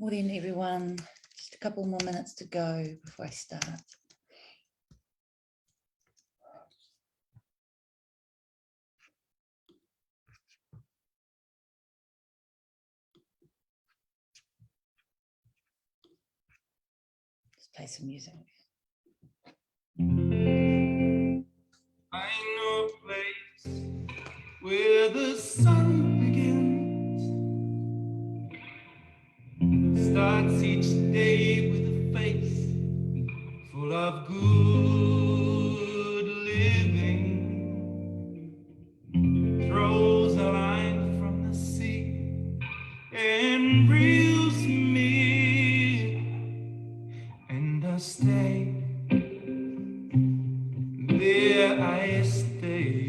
Morning, everyone. Just a couple more minutes to go before I start. Let's play some music. I know a place where the sun begins, starts each day with a face full of good living, throws a line from the sea and reels me, and I stay. There I stay.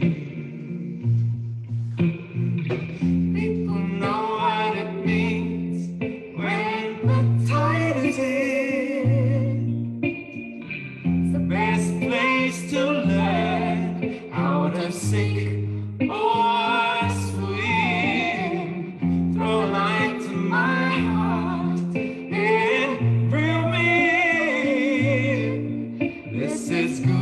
People know what it means when the tide is in. It's the best place to learn how to sink or swim. Throw a line to my heart and reel me in. This is good.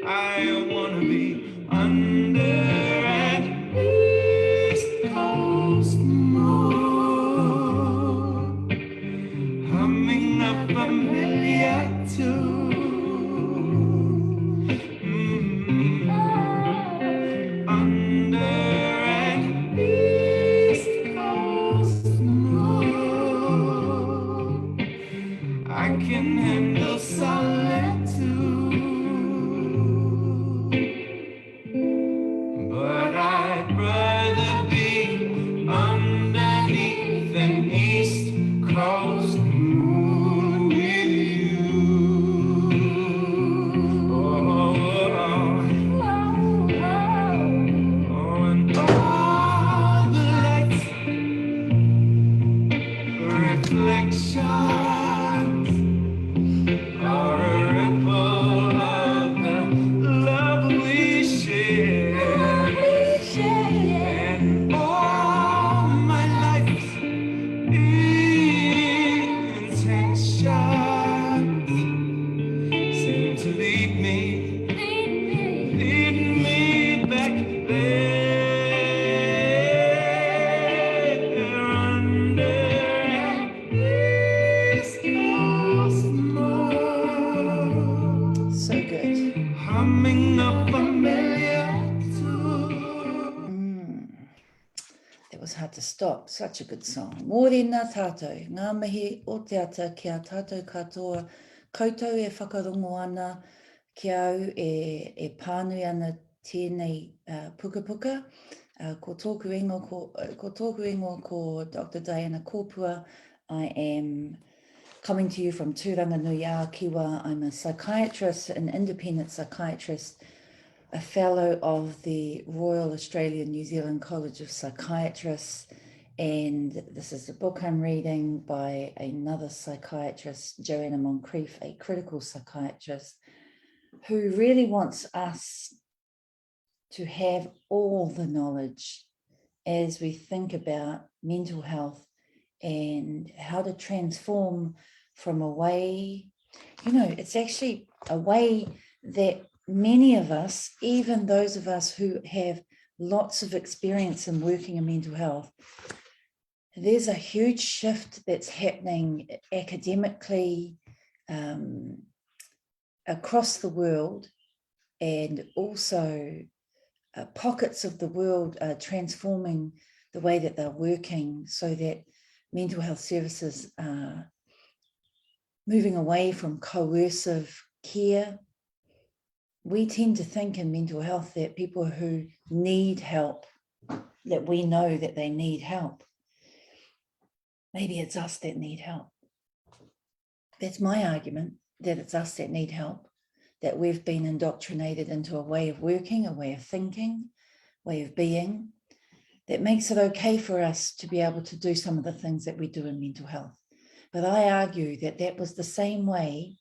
I wanna be under an East Coast moon, humming a familiar tune. Under an East Coast moon, I can handle solitude. But I'd rather be underneath an East Coast moon with you. And all the lights, reflections, are a ripple of the love we share. And all my life's intentions seem to lead me back there under an East Coast moon. So good. Humming a familiar It was hard to stop. Such a good song. Mōrena tātou. Ngā mihi o te ata kia tātou katoa. Koutou e whakarongo ana ki au e pānui ana tēnei puka puka. Ko tōku ingo ko Dr. Diana Kopua. I am coming to you from Tūranganui Kiwa. I'm a psychiatrist, an independent psychiatrist, a fellow of the Royal Australian New Zealand College of Psychiatrists, and this is a book I'm reading by another psychiatrist, Joanna Moncrief, a critical psychiatrist, who really wants us to have all the knowledge as we think about mental health and how to transform from a way, it's actually a way that many of us, even those of us who have lots of experience in working in mental health, there's a huge shift that's happening academically across the world, and also pockets of the world are transforming the way that they're working so that mental health services are moving away from coercive care. We tend to think in mental health that people who need help, that we know that they need help. Maybe it's us that need help. That's my argument, that it's us that need help, that we've been indoctrinated into a way of working, a way of thinking, way of being, that makes it okay for us to be able to do some of the things that we do in mental health. But I argue that that was the same way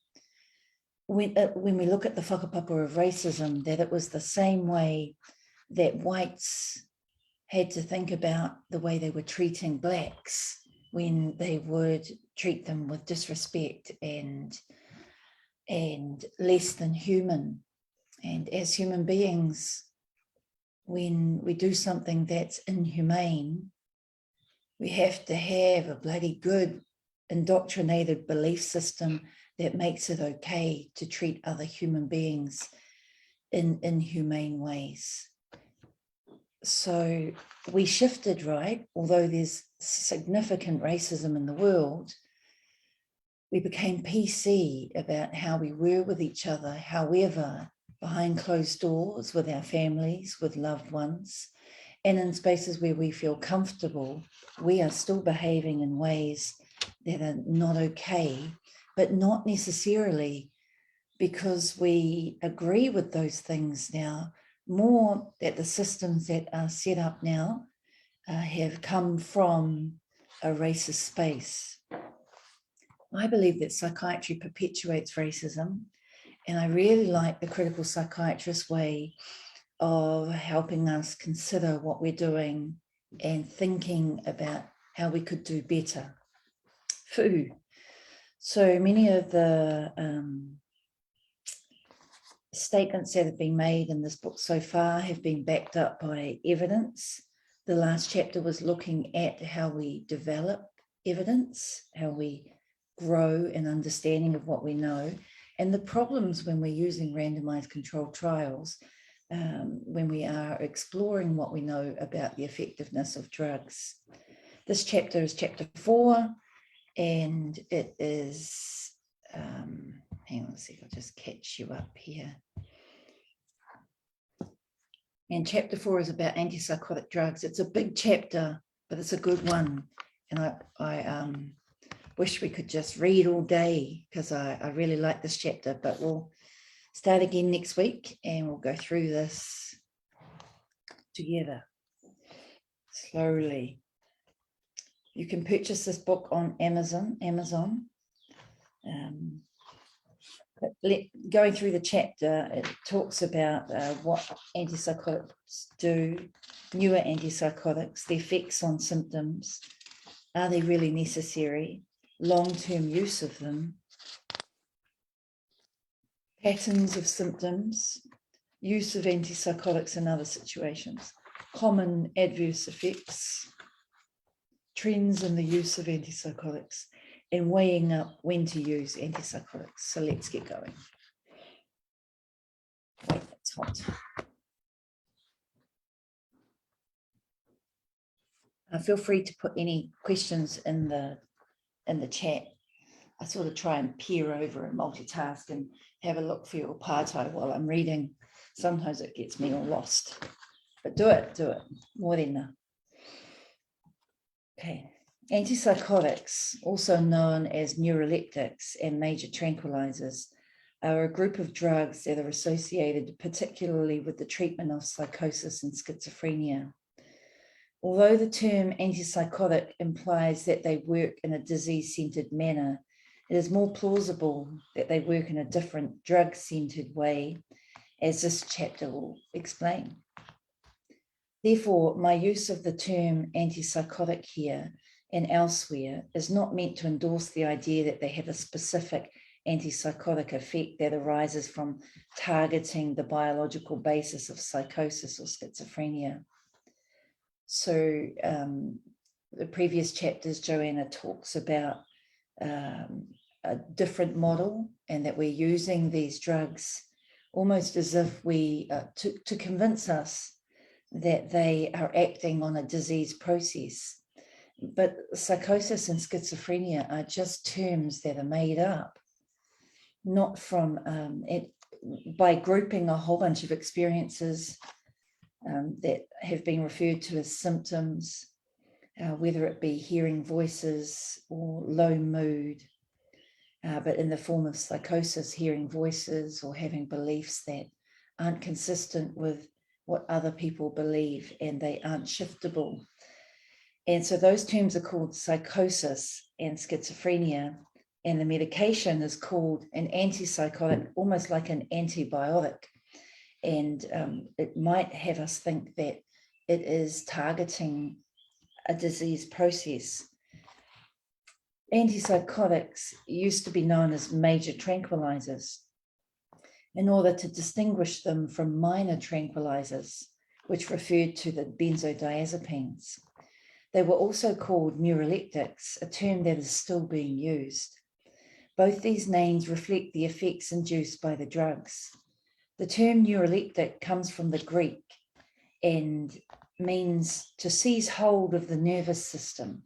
when we look at the whakapapa of racism, that it was the same way that whites had to think about the way they were treating blacks when they would treat them with disrespect and less than human. And as human beings, when we do something that's inhumane, we have to have a bloody good indoctrinated belief system that makes it okay to treat other human beings in inhumane ways. So we shifted, right? Although there's significant racism in the world, we became PC about how we were with each other. However, behind closed doors, with our families, with loved ones, and in spaces where we feel comfortable, we are still behaving in ways that are not okay, but not necessarily because we agree with those things now, more that the systems that are set up now have come from a racist space. I believe that psychiatry perpetuates racism, and I really like the critical psychiatrist way of helping us consider what we're doing and thinking about how we could do better. So many of the statements that have been made in this book so far have been backed up by evidence. The last chapter was looking at how we develop evidence, how we grow an understanding of what we know, and the problems when we're using randomized controlled trials, when we are exploring what we know about the effectiveness of drugs. This chapter is chapter 4, and it is, hang on a sec, I'll just catch you up here. And chapter 4 is about antipsychotic drugs. It's a big chapter, but it's a good one. And I wish we could just read all day because I really like this chapter, but we'll start again next week and we'll go through this together slowly. You can purchase this book on Amazon. Going through the chapter, it talks about what antipsychotics do, newer antipsychotics, the effects on symptoms, are they really necessary, long-term use of them, patterns of symptoms, use of antipsychotics in other situations, common adverse effects, trends in the use of antipsychotics, and weighing up when to use antipsychotics. So let's get going. Wait, that's hot. Feel free to put any questions in the chat. I sort of try and peer over and multitask and have a look for your partai while I'm reading. Sometimes it gets me all lost, but do it, more than enough. Okay, antipsychotics, also known as neuroleptics and major tranquilizers, are a group of drugs that are associated particularly with the treatment of psychosis and schizophrenia. Although the term antipsychotic implies that they work in a disease-centered manner, it is more plausible that they work in a different drug-centered way, as this chapter will explain. Therefore, my use of the term antipsychotic here and elsewhere is not meant to endorse the idea that they have a specific antipsychotic effect that arises from targeting the biological basis of psychosis or schizophrenia. So the previous chapters, Joanna talks about a different model, and that we're using these drugs almost as if we, to convince us that they are acting on a disease process. But psychosis and schizophrenia are just terms that are made up, not from, by grouping a whole bunch of experiences that have been referred to as symptoms, whether it be hearing voices or low mood, but in the form of psychosis, hearing voices or having beliefs that aren't consistent with what other people believe, and they aren't shiftable. And so those terms are called psychosis and schizophrenia, and the medication is called an antipsychotic, almost like an antibiotic. And it might have us think that it is targeting a disease process. Antipsychotics used to be known as major tranquilizers in order to distinguish them from minor tranquilizers, which referred to the benzodiazepines. They were also called neuroleptics, a term that is still being used. Both these names reflect the effects induced by the drugs. The term neuroleptic comes from the Greek and means to seize hold of the nervous system,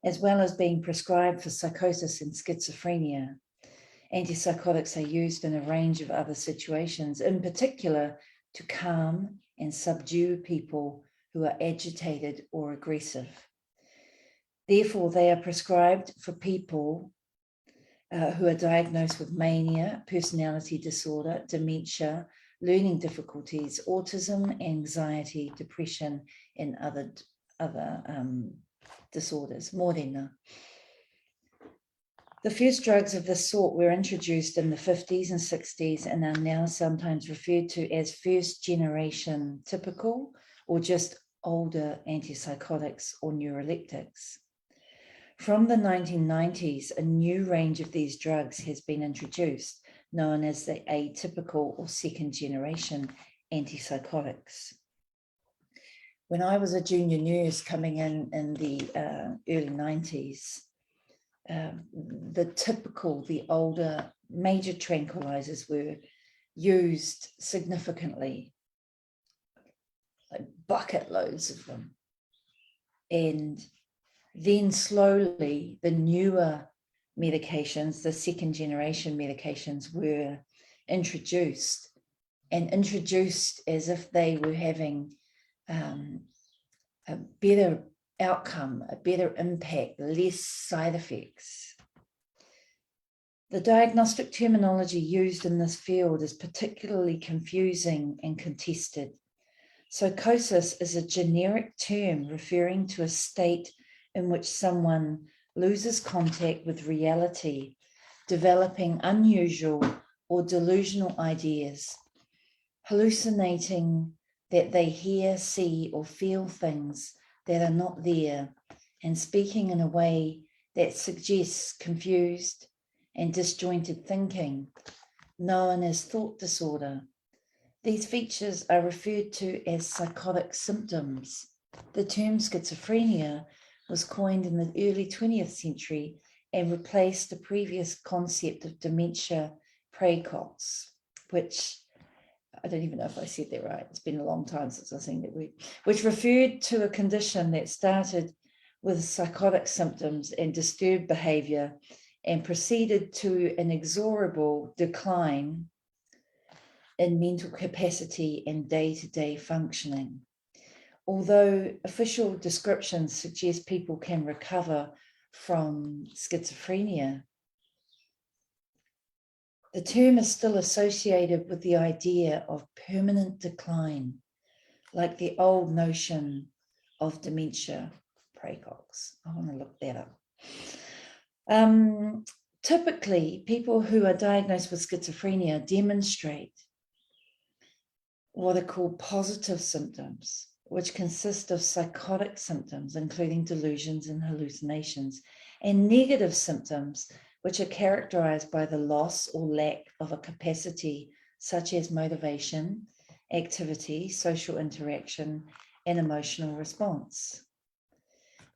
as well as being prescribed for psychosis and schizophrenia. Antipsychotics are used in a range of other situations, in particular to calm and subdue people who are agitated or aggressive. Therefore, they are prescribed for people who are diagnosed with mania, personality disorder, dementia, learning difficulties, autism, anxiety, depression, and other disorders. Morena. The first drugs of this sort were introduced in the 50s and 60s and are now sometimes referred to as first generation typical or just older antipsychotics or neuroleptics. From the 1990s, a new range of these drugs has been introduced, known as the atypical or second generation antipsychotics. When I was a junior nurse coming in the early 90s, the older major tranquilizers were used significantly, like bucket loads of them. And then slowly the newer medications, the second generation medications, were introduced as if they were having a better outcome, a better impact, less side effects. The diagnostic terminology used in this field is particularly confusing and contested. Psychosis is a generic term referring to a state in which someone loses contact with reality, developing unusual or delusional ideas, hallucinating that they hear, see, or feel things that are not there, and speaking in a way that suggests confused and disjointed thinking, known as thought disorder. These features are referred to as psychotic symptoms. The term schizophrenia was coined in the early 20th century and replaced the previous concept of dementia praecox, which I don't even know if I said that right. It's been a long time since I've seen that word, which referred to a condition that started with psychotic symptoms and disturbed behavior and proceeded to an inexorable decline in mental capacity and day-to-day functioning. Although official descriptions suggest people can recover from schizophrenia, the term is still associated with the idea of permanent decline, like the old notion of dementia praecox. I want to look that up. Typically, people who are diagnosed with schizophrenia demonstrate what are called positive symptoms, which consist of psychotic symptoms, including delusions and hallucinations, and negative symptoms, which are characterized by the loss or lack of a capacity such as motivation, activity, social interaction, and emotional response.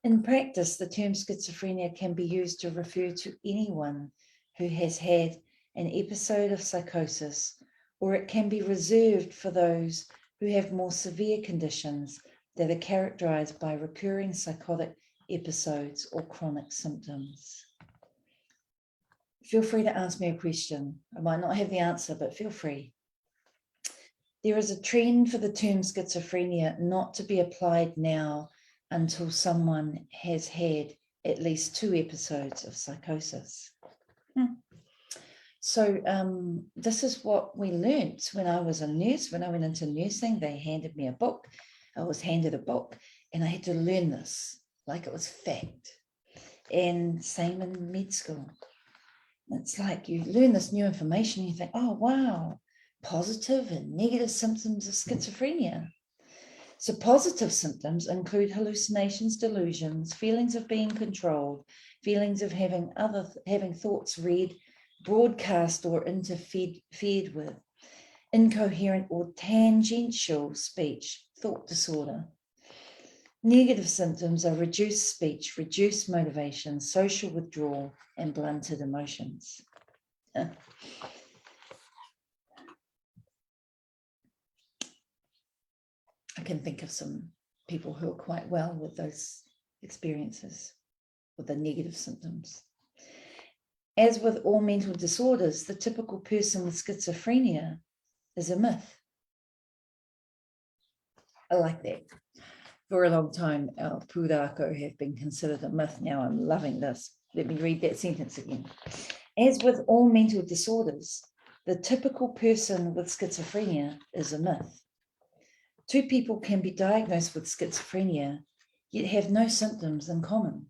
In practice, the term schizophrenia can be used to refer to anyone who has had an episode of psychosis, or it can be reserved for those who have more severe conditions that are characterized by recurring psychotic episodes or chronic symptoms. Feel free to ask me a question. I might not have the answer, but feel free. There is a trend for the term schizophrenia not to be applied now until someone has had at least 2 episodes of psychosis. So this is what we learnt when I was a nurse. When I went into nursing, they handed me a book. I was handed a book and I had to learn this like it was fact. And same in med school. It's like you learn this new information and you think, oh, wow, positive and negative symptoms of schizophrenia. So positive symptoms include hallucinations, delusions, feelings of being controlled, feelings of having thoughts read, broadcast or interfered with, incoherent or tangential speech, thought disorder. Negative symptoms are reduced speech, reduced motivation, social withdrawal, and blunted emotions. I can think of some people who are quite well with those experiences, with the negative symptoms. As with all mental disorders, the typical person with schizophrenia is a myth. I like that. For a long time, our pūrākau have been considered a myth. Now I'm loving this. Let me read that sentence again. As with all mental disorders, the typical person with schizophrenia is a myth. Two people can be diagnosed with schizophrenia, yet have no symptoms in common.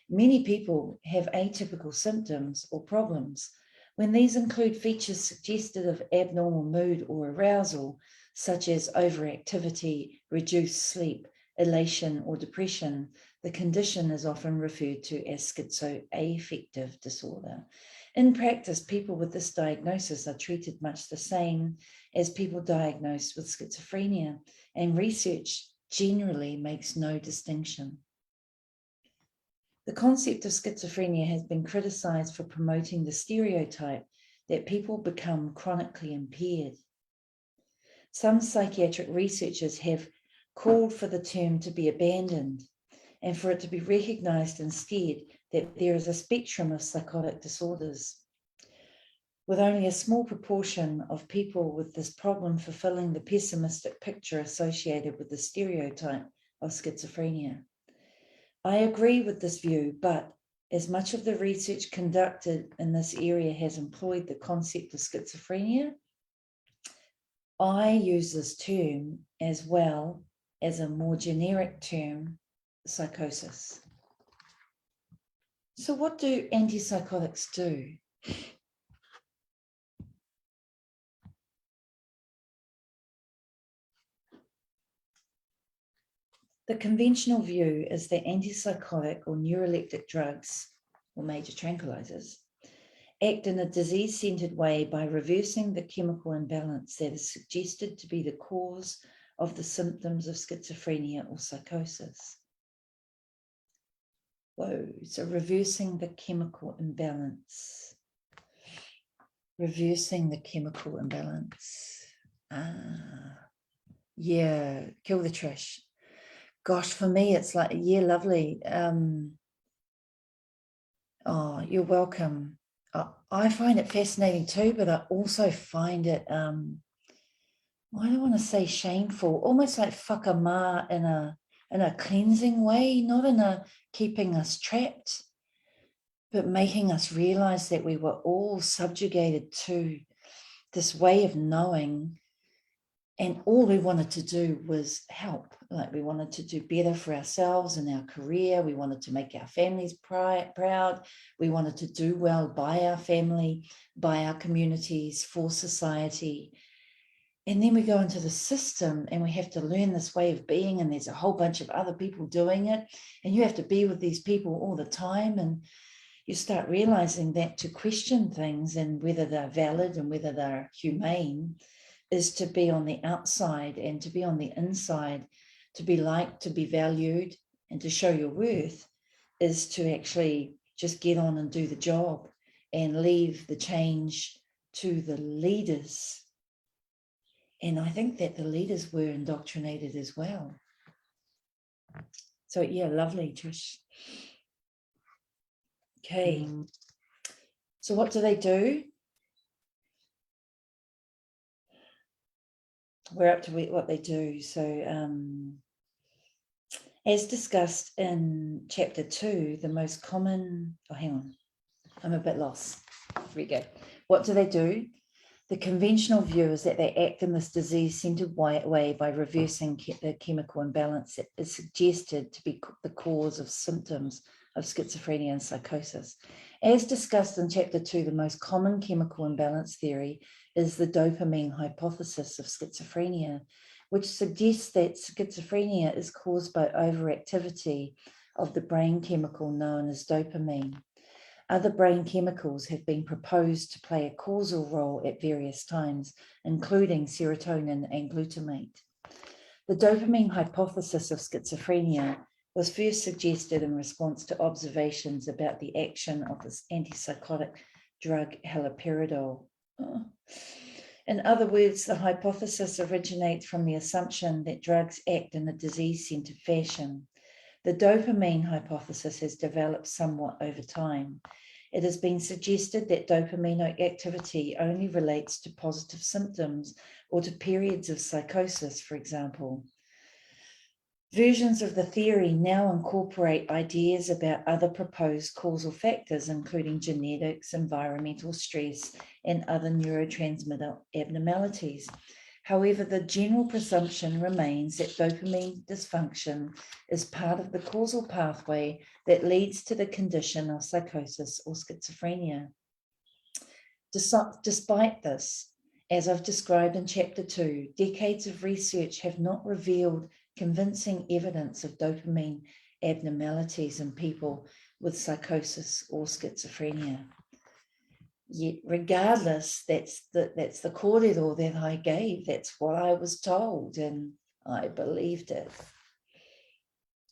Many people have atypical symptoms or problems. When these include features suggestive of abnormal mood or arousal, such as overactivity, reduced sleep, elation, or depression, the condition is often referred to as schizoaffective disorder. In practice, people with this diagnosis are treated much the same as people diagnosed with schizophrenia, and research generally makes no distinction. The concept of schizophrenia has been criticized for promoting the stereotype that people become chronically impaired. Some psychiatric researchers have called for the term to be abandoned and for it to be recognized instead that there is a spectrum of psychotic disorders, with only a small proportion of people with this problem fulfilling the pessimistic picture associated with the stereotype of schizophrenia. I agree with this view, but as much of the research conducted in this area has employed the concept of schizophrenia, I use this term as well as a more generic term, psychosis. So what do antipsychotics do? The conventional view is that antipsychotic or neuroleptic drugs, or major tranquilizers, act in a disease-centered way by reversing the chemical imbalance that is suggested to be the cause of the symptoms of schizophrenia or psychosis. Whoa, so reversing the chemical imbalance. Reversing the chemical imbalance. Yeah, kill the trash. Gosh, for me, it's like, yeah, lovely. Oh, you're welcome. I find it fascinating too, but I also find it, I don't want to say shameful, almost like whakamā in a cleansing way, not in a keeping us trapped, but making us realize that we were all subjugated to this way of knowing, and all we wanted to do was help. Like we wanted to do better for ourselves and our career. We wanted to make our families proud. We wanted to do well by our family, by our communities, for society. And then we go into the system and we have to learn this way of being, and there's a whole bunch of other people doing it, and you have to be with these people all the time, and you start realizing that to question things and whether they're valid and whether they're humane is to be on the outside, and to be on the inside, to be liked, to be valued, and to show your worth is to actually just get on and do the job and leave the change to the leaders. And I think that the leaders were indoctrinated as well. So yeah, lovely, Trish. Okay. So what do? We're up to what they do. So as discussed in chapter 2, the most common, hang on, I'm a bit lost. Here we go. What do? The conventional view is that they act in this disease-centered way by reversing the chemical imbalance that is suggested to be the cause of symptoms of schizophrenia and psychosis. As discussed in chapter 2, the most common chemical imbalance theory is the dopamine hypothesis of schizophrenia, which suggests that schizophrenia is caused by overactivity of the brain chemical known as dopamine. Other brain chemicals have been proposed to play a causal role at various times, including serotonin and glutamate. The dopamine hypothesis of schizophrenia was first suggested in response to observations about the action of this antipsychotic drug haloperidol. In other words, the hypothesis originates from the assumption that drugs act in a disease-centered fashion. The dopamine hypothesis has developed somewhat over time. It has been suggested that dopamine activity only relates to positive symptoms or to periods of psychosis, for example. Versions of the theory now incorporate ideas about other proposed causal factors, including genetics, environmental stress, and other neurotransmitter abnormalities. However, the general presumption remains that dopamine dysfunction is part of the causal pathway that leads to the condition of psychosis or schizophrenia. Despite this, as I've described in Chapter 2, decades of research have not revealed convincing evidence of dopamine abnormalities in people with psychosis or schizophrenia. Yet, regardless, that's the kōrero that I gave. That's what I was told, and I believed it.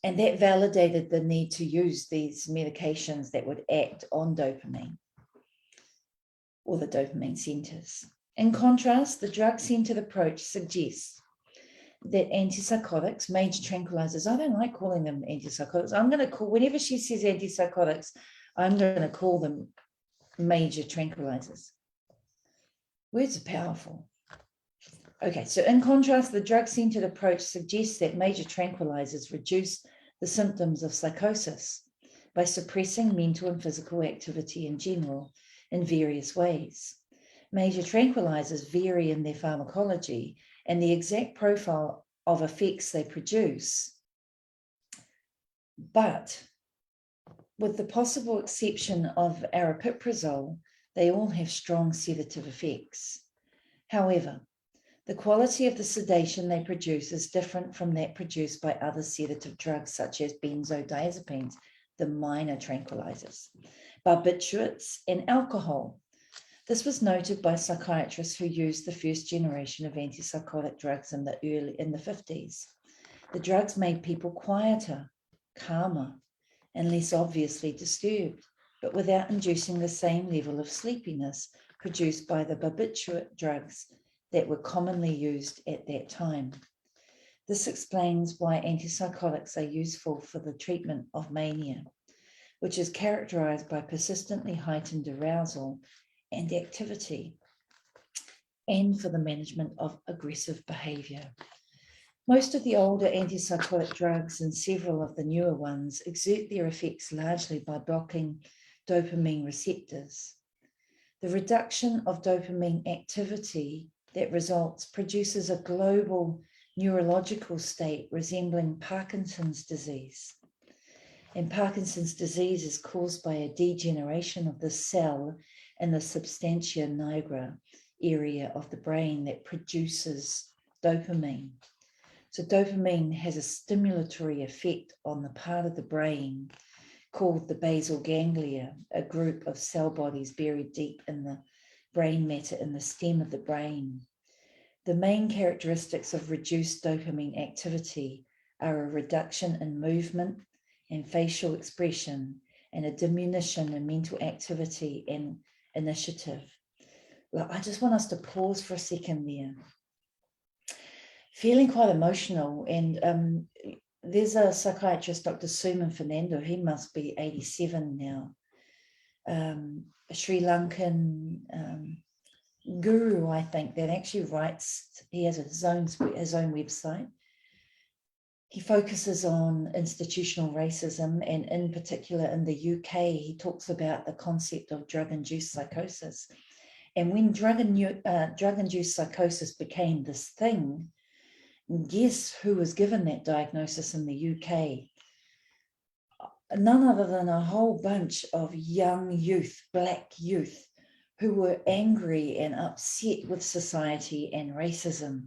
And that validated the need to use these medications that would act on dopamine or the dopamine centers. In contrast, the drug-centered approach suggests that antipsychotics, major tranquilizers, I don't like calling them antipsychotics. I'm going to call, whenever she says antipsychotics, I'm going to call them major tranquilizers. Words are powerful. Okay, so in contrast, the drug-centered approach suggests that major tranquilizers reduce the symptoms of psychosis by suppressing mental and physical activity in general in various ways. Major tranquilizers vary in their pharmacology and the exact profile of effects they produce, but with the possible exception of aripiprazole, they all have strong sedative effects. However, the quality of the sedation they produce is different from that produced by other sedative drugs such as benzodiazepines, the minor tranquilizers, barbiturates, and alcohol. This was noted by psychiatrists who used the first generation of antipsychotic drugs in the 50s. The drugs made people quieter, calmer, and less obviously disturbed, but without inducing the same level of sleepiness produced by the barbiturate drugs that were commonly used at that time. This explains why antipsychotics are useful for the treatment of mania, which is characterized by persistently heightened arousal and activity, and for the management of aggressive behavior. Most of the older antipsychotic drugs and several of the newer ones exert their effects largely by blocking dopamine receptors. The reduction of dopamine activity that results produces a global neurological state resembling Parkinson's disease. And Parkinson's disease is caused by a degeneration of the cell in the substantia nigra area of the brain that produces dopamine. So dopamine has a stimulatory effect on the part of the brain called the basal ganglia, a group of cell bodies buried deep in the brain matter in the stem of the brain. The main characteristics of reduced dopamine activity are a reduction in movement and facial expression and a diminution in mental activity and initiative. Well, I just want us to pause for a second there. Feeling quite emotional, and there's a psychiatrist, Dr. Suman Fernando, he must be 87 now, a Sri Lankan guru, I think, that actually writes, he has his own website. He focuses on institutional racism, and in particular in the UK, he talks about the concept of drug-induced psychosis. And when drug-induced psychosis became this thing, guess who was given that diagnosis in the UK? None other than a whole bunch of young youth, black youth, who were angry and upset with society and racism.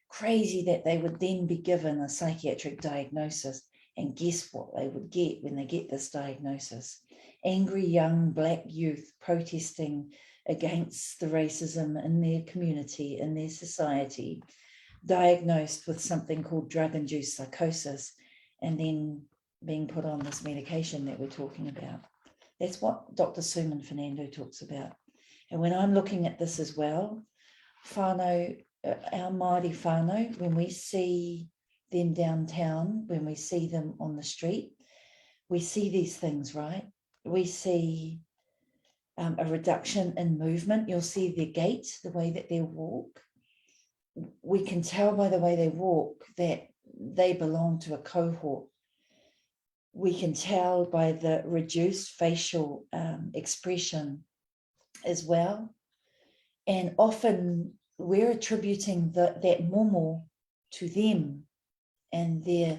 Crazy that they would then be given a psychiatric diagnosis, and guess what they would get when they get this diagnosis? Angry young Black youth protesting against the racism in their community, in their society, diagnosed with something called drug-induced psychosis, and then being put on this medication that we're talking about. That's what Dr. Suman Fernando talks about. And when I'm looking at this as well, whānau, our Māori whānau, when we see them downtown, when we see them on the street, we see these things, right? We see a reduction in movement. You'll see their gait, the way that they walk. We can tell by the way they walk that they belong to a cohort. We can tell by the reduced facial expression as well. And often we're attributing that momo to them and their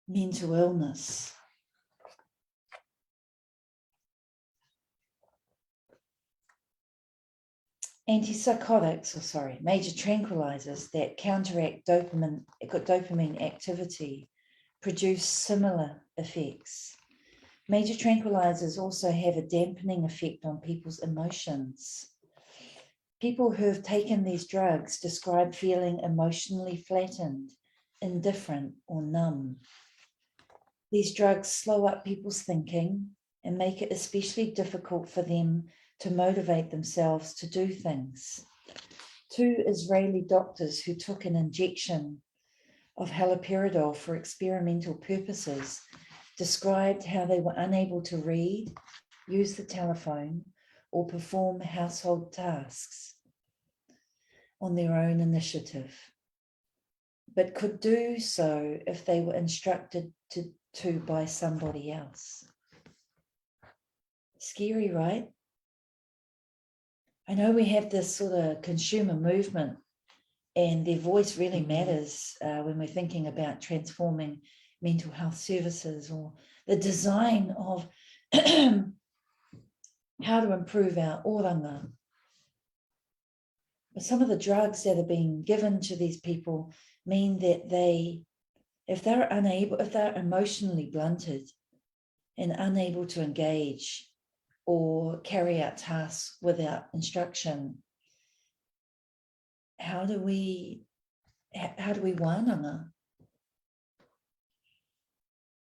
mental illness. Antipsychotics, major tranquilizers that counteract dopamine activity produce similar effects. Major tranquilizers also have a dampening effect on people's emotions. People who have taken these drugs describe feeling emotionally flattened, indifferent, or numb. These drugs slow up people's thinking and make it especially difficult for them to motivate themselves to do things. 2 Israeli doctors who took an injection of haloperidol for experimental purposes described how they were unable to read, use the telephone, or perform household tasks on their own initiative, but could do so if they were instructed to by somebody else. Scary, right? I know we have this sort of consumer movement, and their voice really matters when we're thinking about transforming mental health services or the design of how to improve our oranga. But some of the drugs that are being given to these people mean that if they're emotionally blunted and unable to engage or carry out tasks without instruction, how do we wānanga?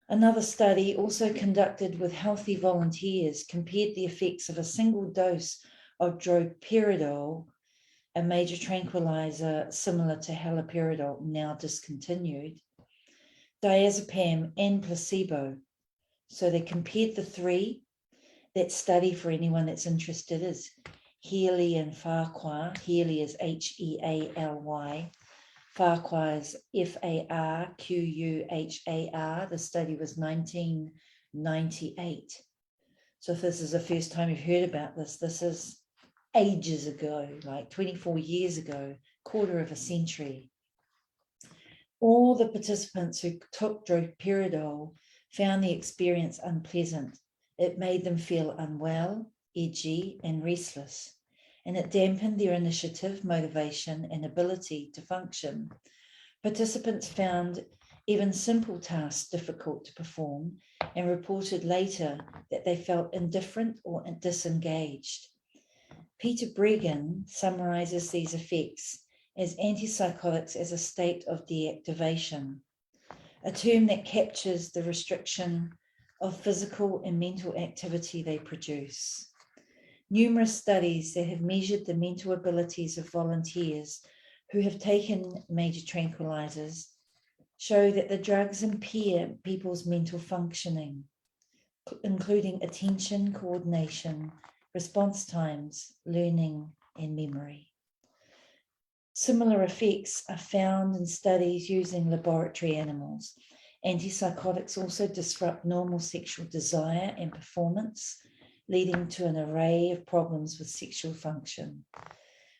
Another study, also conducted with healthy volunteers, compared the effects of a single dose of droperidol, a major tranquilizer similar to haloperidol, now discontinued, diazepam, and placebo. So they compared the 3. That study, for anyone that's interested, is Healy and Farquhar. Healy is Healy. Farquhar is Farquhar. The study was 1998. So if this is the first time you've heard about this, this is ages ago, like 24 years ago, quarter of a century. All the participants who took droperidol found the experience unpleasant. It made them feel unwell, edgy, and restless, and it dampened their initiative, motivation, and ability to function. Participants found even simple tasks difficult to perform and reported later that they felt indifferent or disengaged. Peter Breggin summarizes these effects as antipsychotics as a state of deactivation, a term that captures the restriction of physical and mental activity they produce. Numerous studies that have measured the mental abilities of volunteers who have taken major tranquilizers show that the drugs impair people's mental functioning, including attention, coordination, response times, learning, and memory. Similar effects are found in studies using laboratory animals. Antipsychotics also disrupt normal sexual desire and performance, leading to an array of problems with sexual function.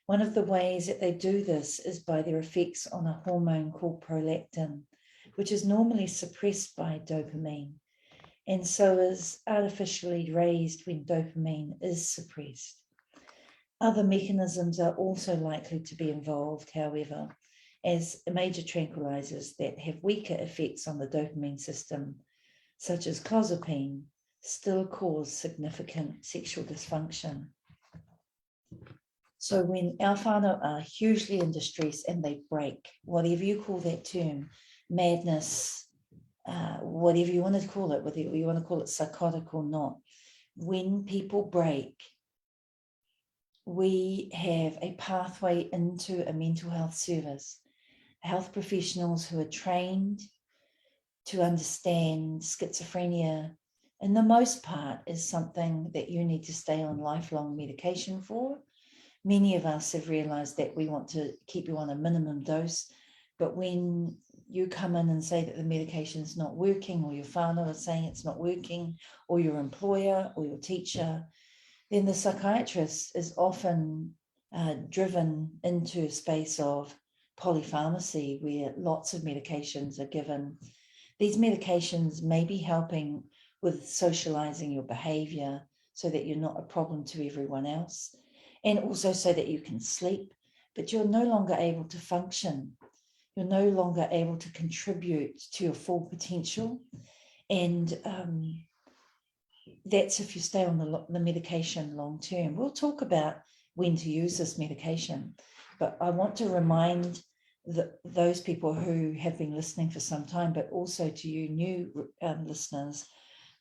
One of the ways that they do this is by their effects on a hormone called prolactin, which is normally suppressed by dopamine, and so is artificially raised when dopamine is suppressed. Other mechanisms are also likely to be involved, however, as major tranquilizers that have weaker effects on the dopamine system, such as clozapine, still cause significant sexual dysfunction. So when our whānau are hugely in distress and they break, whatever you call that term, madness, whatever you want to call it, whether you want to call it psychotic or not, when people break, we have a pathway into a mental health service, health professionals who are trained to understand schizophrenia, in the most part, is something that you need to stay on lifelong medication for. Many of us have realized that we want to keep you on a minimum dose, but when you come in and say that the medication is not working, or your whānau is saying it's not working, or your employer or your teacher, then the psychiatrist is often driven into a space of polypharmacy, where lots of medications are given. These medications may be helping with socializing your behavior so that you're not a problem to everyone else, and also so that you can sleep, but you're no longer able to function. You're no longer able to contribute to your full potential. And that's if you stay on the medication long term. We'll talk about when to use this medication, but I want to remind those people who have been listening for some time, but also to you new listeners,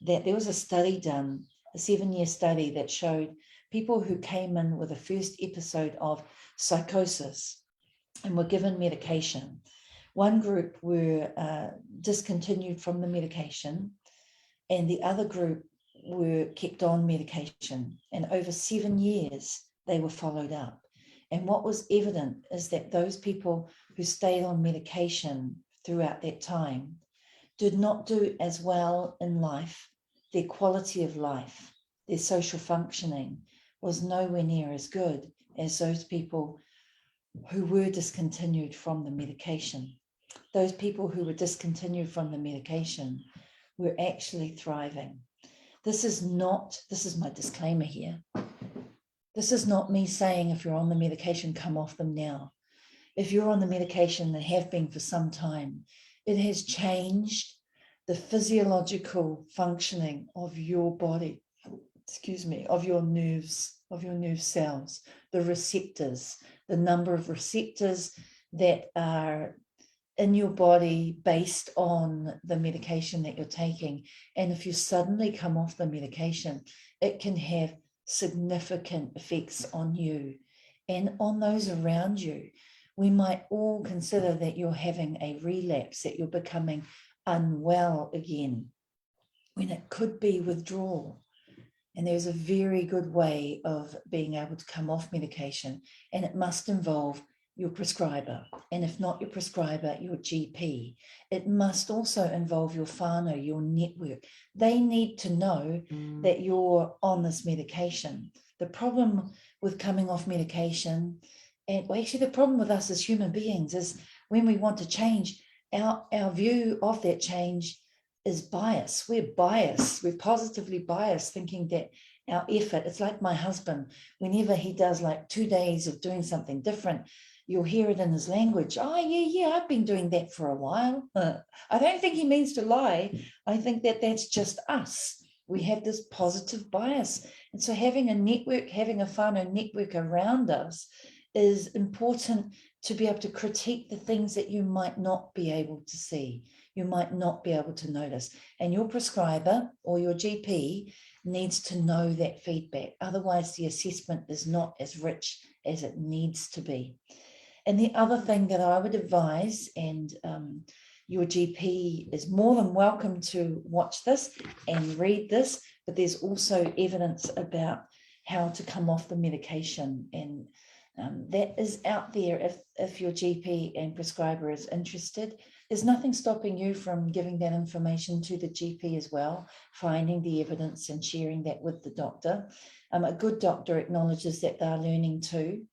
that there was a study done, a 7-year study, that showed people who came in with a first episode of psychosis and were given medication. One group were discontinued from the medication, and the other group were kept on medication. And over 7 years, they were followed up. And what was evident is that those people who stayed on medication throughout that time did not do as well in life. Their quality of life, their social functioning was nowhere near as good as those people who were discontinued from the medication. Those people who were discontinued from the medication were actually thriving. This is my disclaimer here. This is not me saying if you're on the medication, come off them now. If you're on the medication and have been for some time, it has changed the physiological functioning of your body, of your nerves, of your nerve cells, the receptors, the number of receptors that are in your body based on the medication that you're taking. And if you suddenly come off the medication, it can have significant effects on you and on those around you. We might all consider that you're having a relapse, that you're becoming unwell again, when it could be withdrawal. And there's a very good way of being able to come off medication, and it must involve your prescriber, and if not your prescriber, your GP. It must also involve your whānau, your network. They need to know that you're on this medication. The problem with coming off medication, and well, actually the problem with us as human beings, is when we want to change, our view of that change is bias. We're biased. We're positively biased, thinking that our effort, it's like my husband, whenever he does like 2 days of doing something different, you'll hear it in his language. Oh, yeah, I've been doing that for a while. I don't think he means to lie. I think that that's just us. We have this positive bias. And so having a network, having a whānau network around us is important to be able to critique the things that you might not be able to see, you might not be able to notice. And your prescriber or your GP needs to know that feedback. Otherwise, the assessment is not as rich as it needs to be. And the other thing that I would advise, and your GP is more than welcome to watch this and read this, but there's also evidence about how to come off the medication, and that is out there if your GP and prescriber is interested. There's nothing stopping you from giving that information to the GP as well, finding the evidence and sharing that with the doctor. A good doctor acknowledges that they're learning too.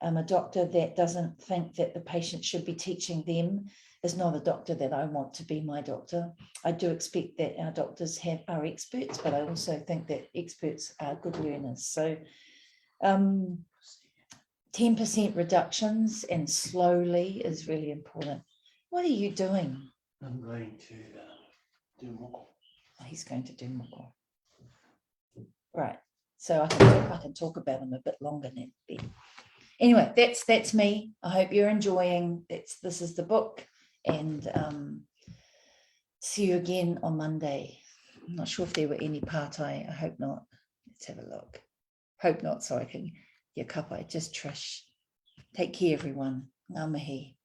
A doctor that doesn't think that the patient should be teaching them is not a doctor that I want to be my doctor. I do expect that our doctors are experts, but I also think that experts are good learners. So 10% reductions and slowly is really important. What are you doing? I'm going to do more. Oh, he's going to do more. Right. So I can talk about him a bit longer then. Anyway, that's me. I hope you're enjoying. This is the book, and see you again on Monday. I'm not sure if there were any partai. I hope not. Let's have a look. Hope not, so I can kapai. Just Trish. Take care, everyone. Ngā mihi.